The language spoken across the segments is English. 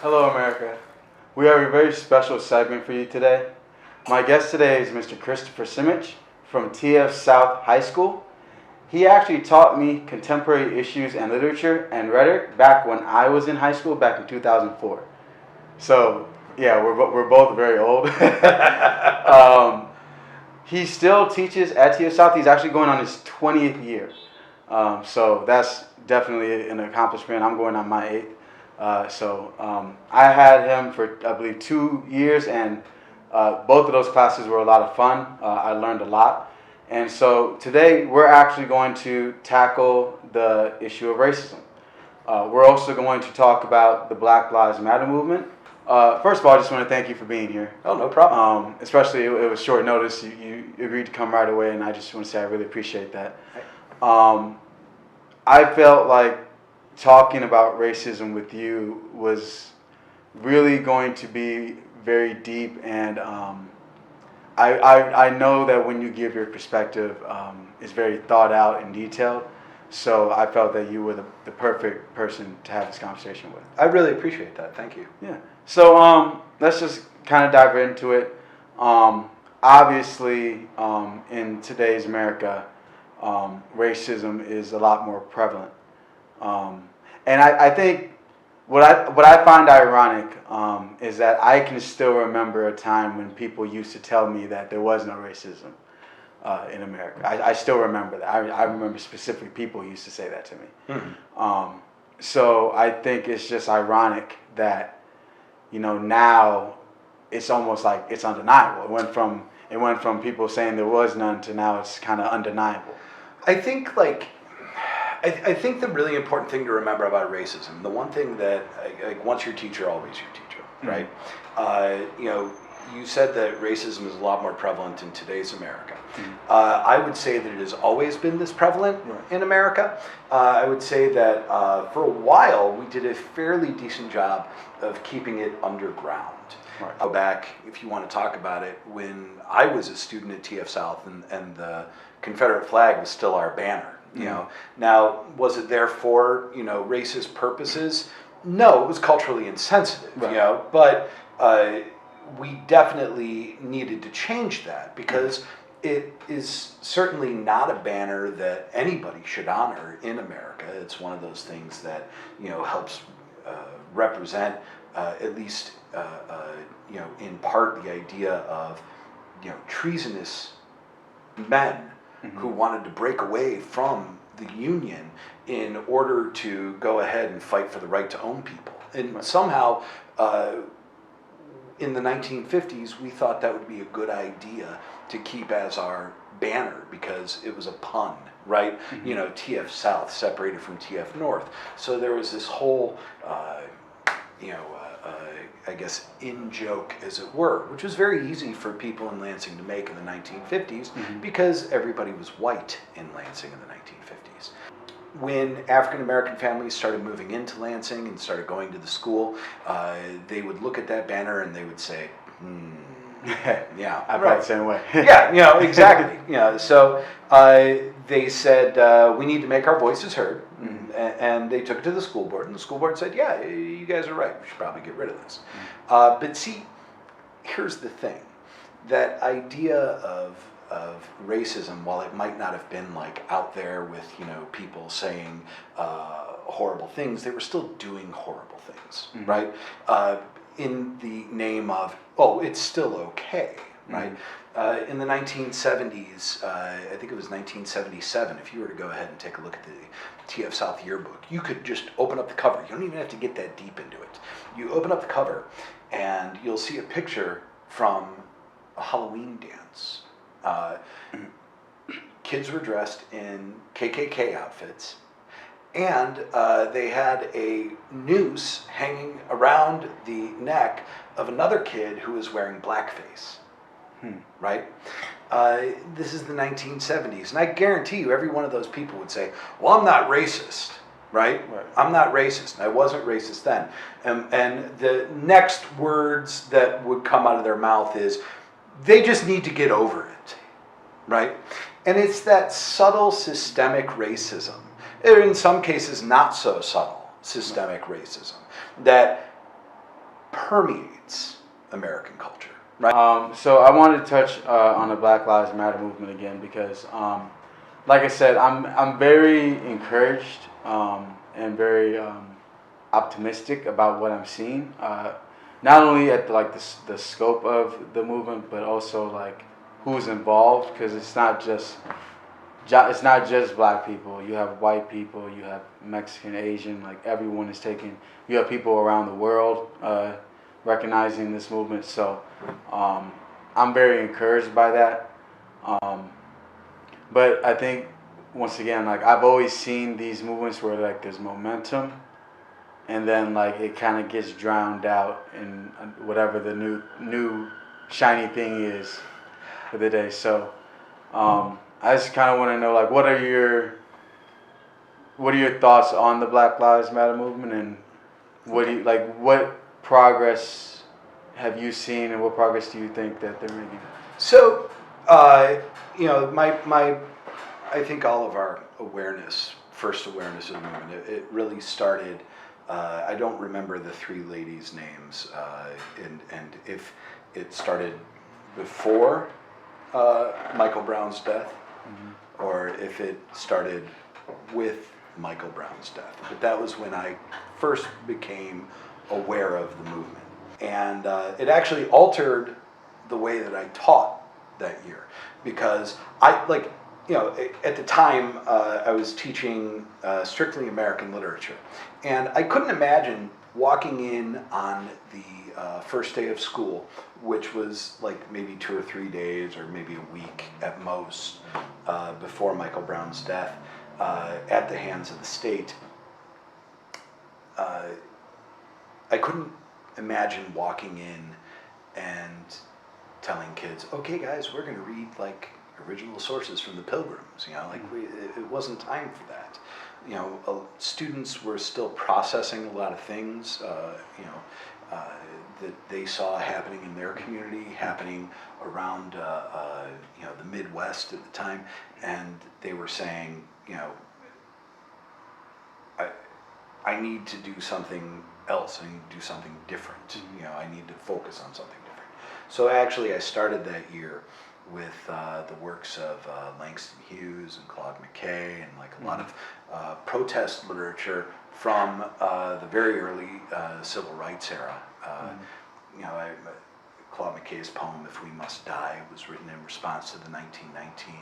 Hello, America. We have a very special segment for you today. My guest today is Mr. Christopher Simich from TF South High School. He actually taught me contemporary issues and literature and rhetoric back when I was in high school back in 2004. So, yeah, we're both very old. He still teaches at TF South. He's actually going on his 20th year. So that's definitely an accomplishment. I'm going on my 8th. I had him for, I believe, 2 years, and both of those classes were a lot of fun. I learned a lot. And so today we're actually going to tackle the issue of racism. We're also going to talk about the Black Lives Matter movement. First of all, I just want to thank you for being here. Oh, no problem. Especially it was short notice. You agreed to come right away, and I just want to say I really appreciate that. I felt like talking about racism with you was really going to be very deep, and I know that when you give your perspective, it's very thought out and detailed. So I felt that you were the perfect person to have this conversation with. I really appreciate that. Thank you. Yeah. So let's just kind of dive into it. Obviously, in today's America, racism is a lot more prevalent. And I think what I find ironic is that I can still remember a time when people used to tell me that there was no racism in America. I still remember that. I remember specific people used to say that to me. Mm-hmm. So I think it's just ironic that, now it's almost like it's undeniable. It went from people saying there was none to now it's kind of undeniable. I think I think the really important thing to remember about racism, the one thing that once your teacher, always your teacher, right? Mm-hmm. You said that racism is a lot more prevalent in today's America. Mm-hmm. I would say that it has always been this prevalent in America. I would say that for a while we did a fairly decent job of keeping it underground. Right. Go back, if you want to talk about it, when I was a student at TF South and the Confederate flag was still our banner. Now, was it there for racist purposes? No, it was culturally insensitive. Right. But we definitely needed to change that because it is certainly not a banner that anybody should honor in America. It's one of those things that helps represent at least in part the idea of treasonous men. Mm-hmm. Who wanted to break away from the Union in order to go ahead and fight for the right to own people. And somehow, in the 1950s, we thought that would be a good idea to keep as our banner because it was a pun, right? Mm-hmm. TF South separated from TF North. So there was this whole, I guess, in-joke, as it were, which was very easy for people in Lansing to make in the 1950s mm-hmm. because everybody was white in Lansing in the 1950s. When African-American families started moving into Lansing and started going to the school, they would look at that banner and they would say, yeah, I felt the same way. Yeah, exactly. So they said, we need to make our voices heard. Mm-hmm. And they took it to the school board, and the school board said, yeah, you guys are right. We should probably get rid of this. Mm-hmm. But see, here's the thing. That idea of racism, while it might not have been out there with people saying horrible things, they were still doing horrible things, mm-hmm. right? In the name of, it's still okay, right? Mm-hmm. In the 1970s, I think it was 1977, if you were to go ahead and take a look at the TF South yearbook, you could just open up the cover. You don't even have to get that deep into it. You open up the cover, and you'll see a picture from a Halloween dance. Kids were dressed in KKK outfits, and they had a noose hanging around the neck of another kid who was wearing blackface. Right? This is the 1970s, and I guarantee you every one of those people would say, well, I'm not racist, right? I'm not racist, and I wasn't racist then. And the next words that would come out of their mouth is, they just need to get over it, right? And it's that subtle systemic racism, or in some cases not so subtle systemic racism, that permeates American culture, right? So I wanted to touch on the Black Lives Matter movement again because, like I said, I'm very encouraged and very optimistic about what I'm seeing. Not only at the scope of the movement, but also like who's involved, because it's not just black people. You have white people, you have Mexican, Asian, like everyone is taking. You have people around the world recognizing this movement. So I'm very encouraged by that. But I think once again, like I've always seen these movements where like there's momentum, and then like it kind of gets drowned out in whatever the new shiny thing is for the day. So I just kind of want to know like what are your thoughts on the Black Lives Matter movement, and what progress have you seen, and what progress do you think that they're making? So, I think all of our first awareness of the movement, it really started. I don't remember the three ladies' names, and if it started before Michael Brown's death, or if it started with Michael Brown's death. But that was when I first became aware of the movement, and it actually altered the way that I taught that year, because at the time I was teaching strictly American literature, and I couldn't imagine walking in on the first day of school, which was like maybe 2 or 3 days or maybe a week at most before Michael Brown's death, at the hands of the state. I couldn't imagine walking in and telling kids, okay guys, we're going to read like original sources from the Pilgrims, it wasn't time for that. Students were still processing a lot of things, that they saw happening in their community, happening around, the Midwest at the time, and they were saying, I need to do something else. I need to do something different. I need to focus on something different. So actually, I started that year with the works of Langston Hughes and Claude McKay, and like a lot of protest literature from the very early civil rights era. Claude McKay's poem "If We Must Die" was written in response to the 1919.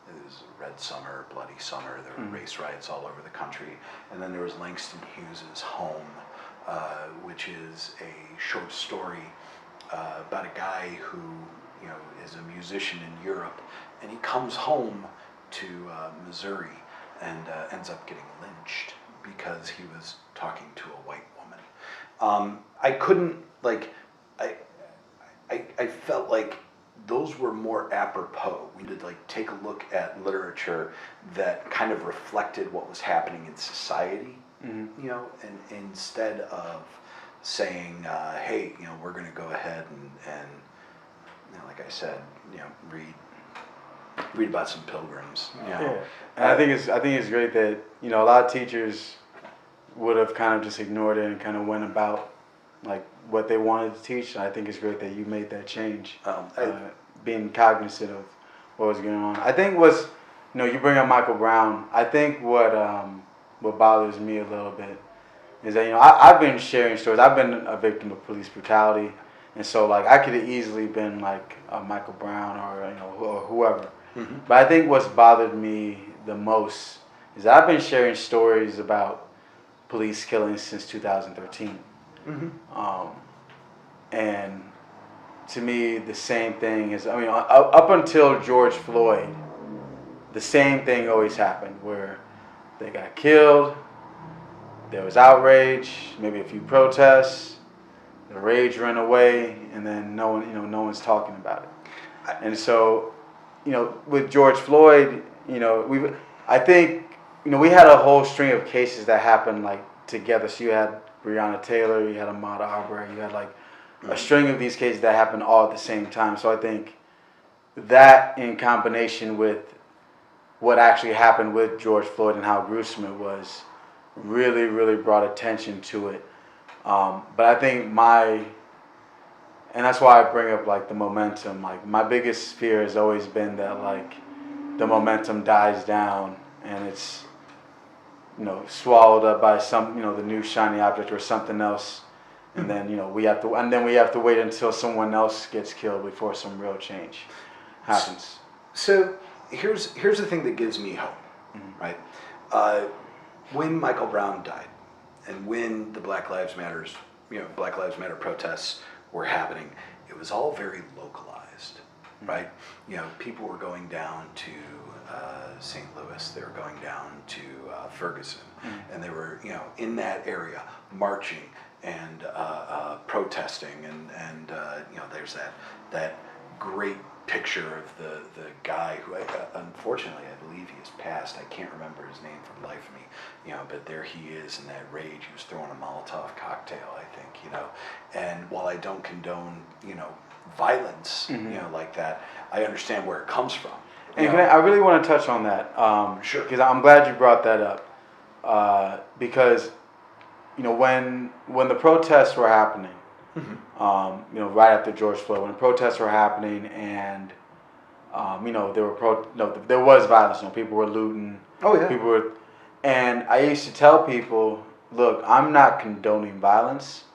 It was a Red Summer, Bloody Summer. There were race riots all over the country. And then there was Langston Hughes's Home, which is a short story about a guy who is a musician in Europe, and he comes home to Missouri and ends up getting lynched because he was talking to a white woman. I couldn't I felt like those were more apropos. We did take a look at literature that kind of reflected what was happening in society, and instead of saying, hey, we're going to go ahead and like I said, read about some pilgrims. Yeah. And I think it's great that a lot of teachers would have kind of just ignored it and kind of went about like what they wanted to teach. And I think it's great that you made that change, being cognizant of what was going on. I think you bring up Michael Brown. I think what bothers me a little bit is that I've been sharing stories. I've been a victim of police brutality, and so I could have easily been like a Michael Brown or whoever. Mm-hmm. But I think what's bothered me the most is that I've been sharing stories about police killings since 2013. Mm-hmm. And to me, the same thing is, up until George Floyd, the same thing always happened, where they got killed, there was outrage, maybe a few protests, the rage ran away, and then no one's talking about it. And so, with George Floyd, I think we had a whole string of cases that happened together. So you had Breonna Taylor, you had Ahmaud Arbery, you had a string of these cases that happened all at the same time. So I think that, in combination with what actually happened with George Floyd and how gruesome it was, really, really brought attention to it. But I think and that's why I bring up like the momentum. Like my biggest fear has always been that like the momentum dies down and it's swallowed up by some the new shiny object or something else, and then we have to wait until someone else gets killed before some real change happens. So here's the thing that gives me hope, right? When Michael Brown died, and when the Black Lives Matter protests were happening, it was all very localized, right? People were going down to St. Louis, they were going down to Ferguson, and they were in that area marching and protesting, and there's that great picture of the guy who unfortunately I believe he has passed. I can't remember his name for the life of me, but there he is in that rage. He was throwing a Molotov cocktail, I think, and while I don't condone violence like that, I understand where it comes from. And I really want to touch on that, Sure, because I'm glad you brought that up, because when the protests were happening, right after George Floyd, when the protests were happening, and there was violence. People were looting. Oh yeah. People were, and I used to tell people, look, I'm not condoning violence,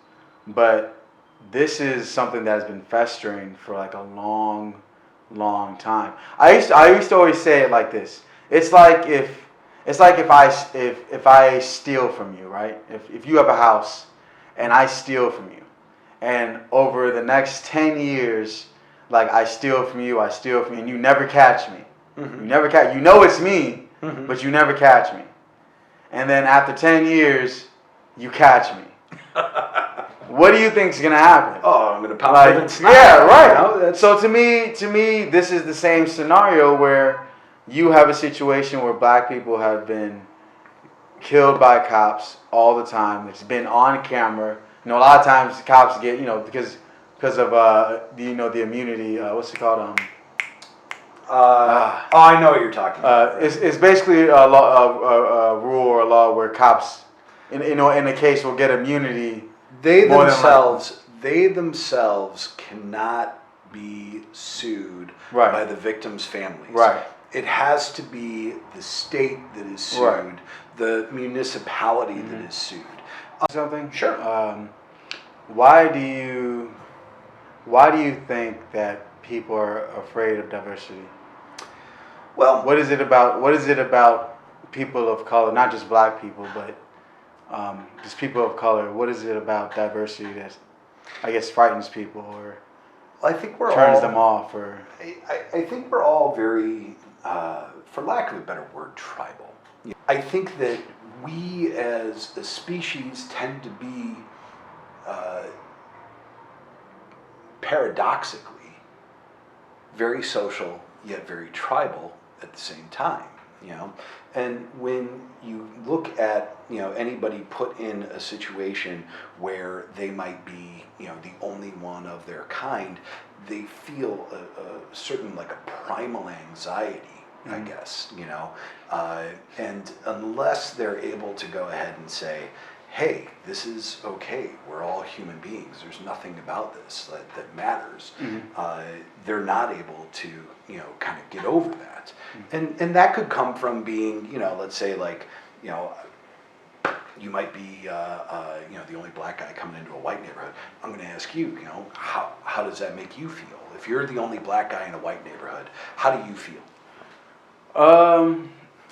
but this is something that has been festering for like a long time. I used to always say it like this. It's like if I steal from you, right? If you have a house and I steal from you, and over the next 10 years, like I steal from you, and you never catch me. You never catch. It's me, but you never catch me. And then after 10 years, you catch me. What do you think's gonna happen? Oh, I'm gonna pop it. Yeah, right. So to me, this is the same scenario where you have a situation where black people have been killed by cops all the time. It's been on camera. A lot of times cops get because of the immunity. What's it called? I know what you're talking about. It's basically a rule or a law where cops, in a case, will get immunity. They themselves cannot be sued by the victims' families. Right. It has to be the state that is sued, Right. the municipality that is sued. Something? Sure. Why do you think that people are afraid of diversity? Well, what is it about people of color, not just black people, but just people of color? What is it about diversity that I guess frightens people or I think turns them off? Or I think we're all very, for lack of a better word, tribal. I think that we as a species tend to be paradoxically very social yet very tribal at the same time. And when you look at anybody put in a situation where they might be the only one of their kind, they feel a certain like a primal anxiety, I guess, and unless they're able to go ahead and say, hey, this is okay, we're all human beings, there's nothing about this that matters, they're not able to kind of get over that. And that could come from being let's say like you might be the only black guy coming into a white neighborhood. I'm going to ask you, how does that make you feel? If you're the only black guy in a white neighborhood, how do you feel?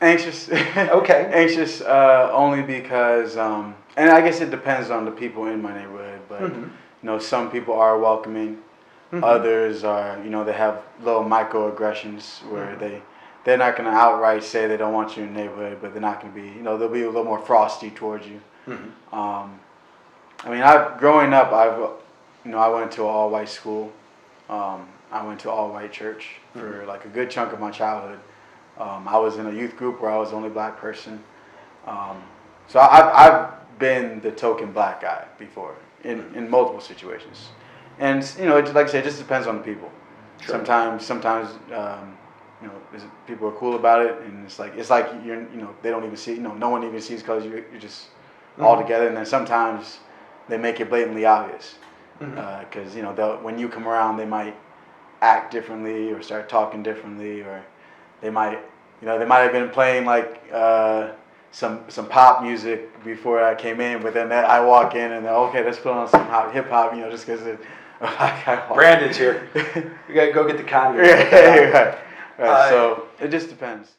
Anxious. Okay. Anxious only because, and I guess it depends on the people in my neighborhood, but some people are welcoming. Others are, they have little microaggressions where they're not going to outright say they don't want you in the neighborhood, but they're not going to be, they'll be a little more frosty towards you. Growing up, I went to an all-white school. I went to all-white church for like a good chunk of my childhood. I was in a youth group where I was the only black person. So I've been the token black guy before in multiple situations. And, like I said, it just depends on the people. Sure. Sometimes people are cool about it, and it's like you're, they don't even see, no one even sees because you're just all together. And then sometimes they make it blatantly obvious. Mm-hmm. Because when you come around, they might act differently or start talking differently, or they might have been playing like some pop music before I came in, but then I walk in and okay, let's put on some hip hop, just because Brandon's here. We gotta go get the Kanye. right. So it just depends.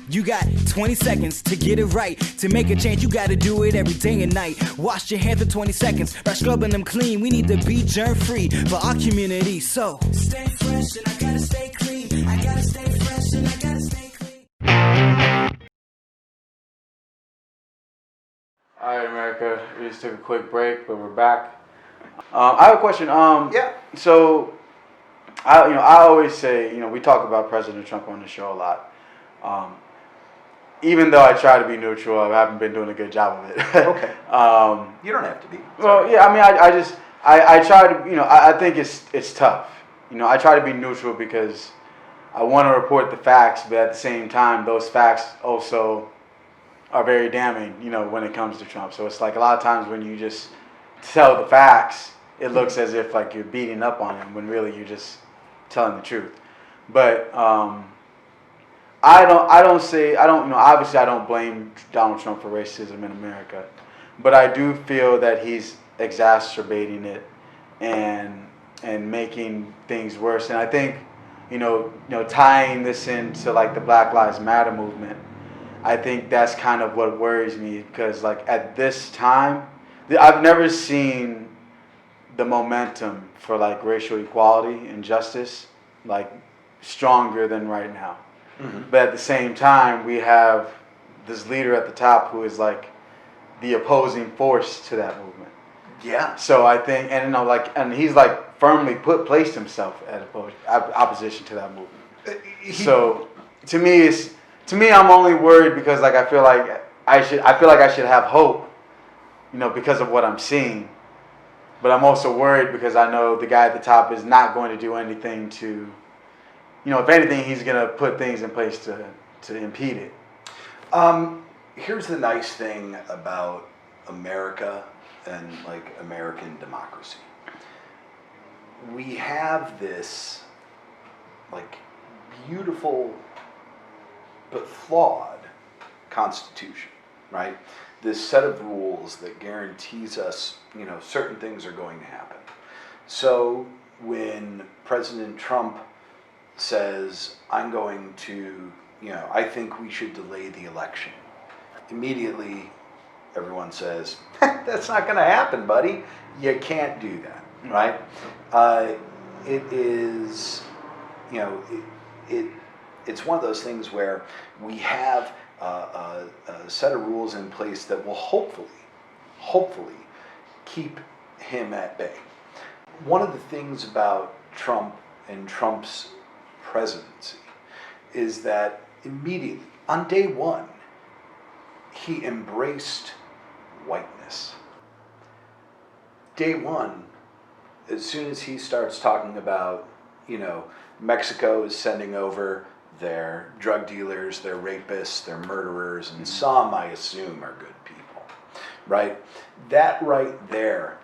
You got 20 seconds to get it right. To make a change, you gotta do it every day and night. Wash your hands for 20 seconds by scrubbing them clean. We need to be germ-free for our community. So stay fresh and I gotta stay clean. I gotta stay fresh and I gotta stay clean. All right, America. We just took a quick break, but we're back. I have a question. Yeah. So, I always say, we talk about President Trump on the show a lot. Even though I try to be neutral, I haven't been doing a good job of it. Okay. You don't have to be. Well, yeah. I mean, I try to. I think it's tough. I try to be neutral because I want to report the facts, but at the same time, those facts also are very damning. When it comes to Trump. So it's like a lot of times when you just tell the facts, it looks as if like you're beating up on him when really you're just telling the truth. But obviously I don't blame Donald Trump for racism in America, but I do feel that he's exacerbating it and making things worse. And I think, tying this into like the Black Lives Matter movement, I think that's kind of what worries me, because like at this time, I've never seen the momentum for like racial equality and justice like stronger than right now. Mm-hmm. But at the same time, we have this leader at the top who is like the opposing force to that movement. Yeah. So I think, and he's like firmly placed himself at opposition to that movement. So to me, I'm only worried because like I feel like I should have hope, because of what I'm seeing. But I'm also worried because I know the guy at the top is not going to do anything to. If anything, he's going to put things in place to impede it. Here's the nice thing about America and like American democracy. We have this like beautiful but flawed constitution, right? This set of rules that guarantees us, certain things are going to happen. So when President Trump says, I'm going to, I think we should delay the election. Immediately, everyone says, that's not going to happen, buddy. You can't do that, right? It is, it's one of those things where we have a set of rules in place that will hopefully keep him at bay. One of the things about Trump and Trump's presidency is that immediately on day one he embraced whiteness. Day one, as soon as he starts talking about, Mexico is sending over their drug dealers, their rapists, their murderers, and some I assume are good people, right? That right there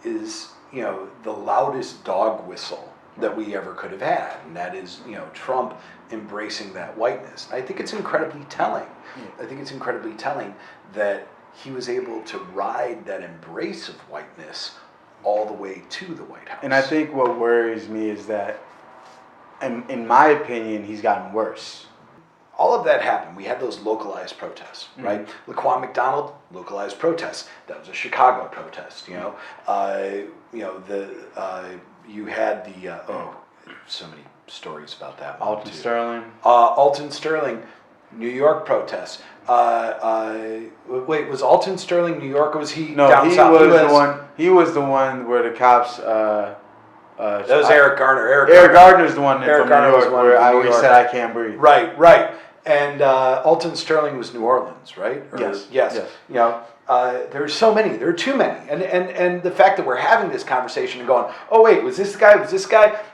is the loudest dog whistle that we ever could have had, and that is, Trump embracing that whiteness. I think it's incredibly telling. I think it's incredibly telling that he was able to ride that embrace of whiteness all the way to the White House. And I think what worries me is that, in my opinion, he's gotten worse. All of that happened. We had those localized protests, right? Laquan McDonald, localized protests. That was a Chicago protest. You had the so many stories about that. Alton Sterling. Alton Sterling, New York protests. Wait, was Alton Sterling New York, or was he down south? He was the one where the cops. That was Eric Garner. Eric Gardner's the one from New York where I always said I can't breathe. Right. And Alton Sterling was New Orleans, right? Yes. There's so many. There are too many. And the fact that we're having this conversation and going, oh wait, was this guy?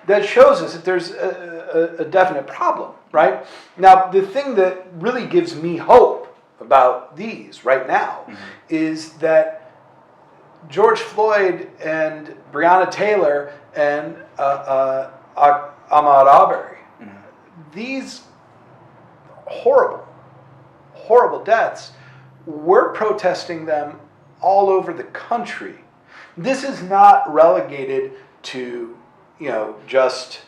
That shows us that there's a definite problem, right? Now, the thing that really gives me hope about these right now is that George Floyd and Breonna Taylor and Ahmaud Arbery, these horrible, horrible deaths, we're protesting them all over the country. This is not relegated to, just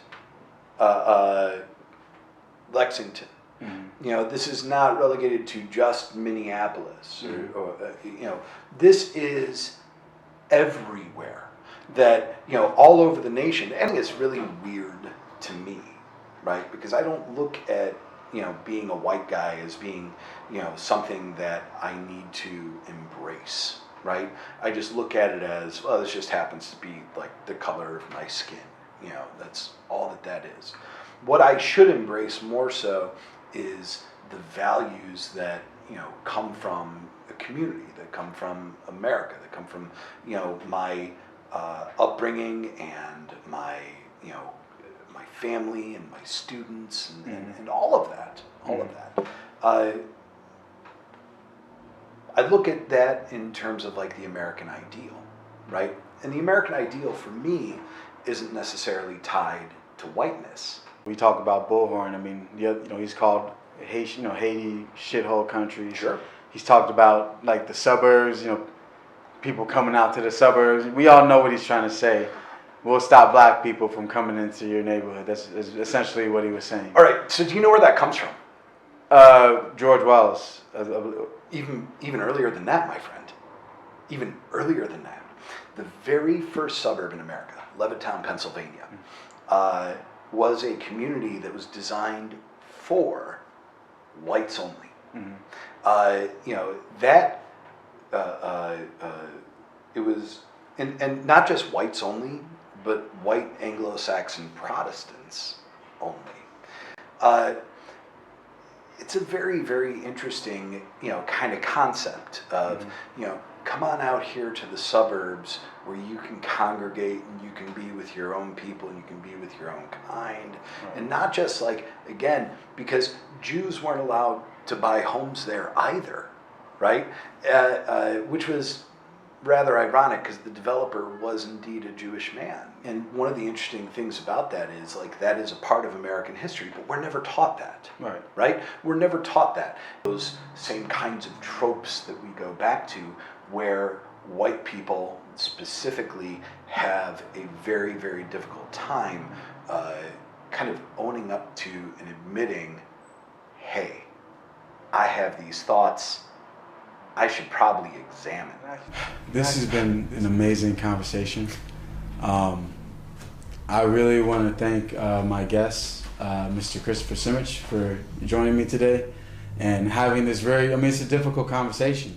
Lexington. This is not relegated to just Minneapolis. This is everywhere. That, all over the nation. And it's really weird to me, right? Because I don't look at, being a white guy as being, something that I need to embrace, right? I just look at it as, well, this just happens to be like the color of my skin. That's all that is. What I should embrace more so is the values that, come from a community, that come from America, that come from, my upbringing and my, my family and my students and all of that, I look at that in terms of like the American ideal, right? And the American ideal for me isn't necessarily tied to whiteness. We talk about Bullhorn. I mean, he's called Haiti, Haiti shithole country. Sure. He's talked about like the suburbs, people coming out to the suburbs. We all know what he's trying to say. We'll stop black people from coming into your neighborhood. That's essentially what he was saying. All right. So do you know where that comes from? George Wallace. Even earlier than that, my friend. Even earlier than that. The very first suburb in America, Levittown, Pennsylvania, was a community that was designed for whites only. It was, and not just whites only, but white Anglo-Saxon Protestants only. It's a very, very interesting, kind of concept of, come on out here to the suburbs where you can congregate and you can be with your own people and you can be with your own kind. Right. And not just like, again, because Jews weren't allowed to buy homes there either, right? Which was rather ironic because the developer was indeed a Jewish man. And one of the interesting things about that is like that is a part of American history, but we're never taught that, right? We're never taught that. Those same kinds of tropes that we go back to where white people specifically have a very, very difficult time kind of owning up to and admitting, hey, I have these thoughts, I should probably examine. This has been an amazing conversation. I really want to thank my guest, Mr. Christopher Simich, for joining me today and having this it's a difficult conversation,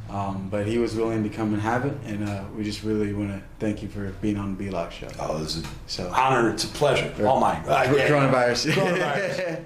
but he was willing to come and have it, and we just really want to thank you for being on the B-Lock Show. Oh, it's an honor, it's a pleasure. All mine. Coronavirus.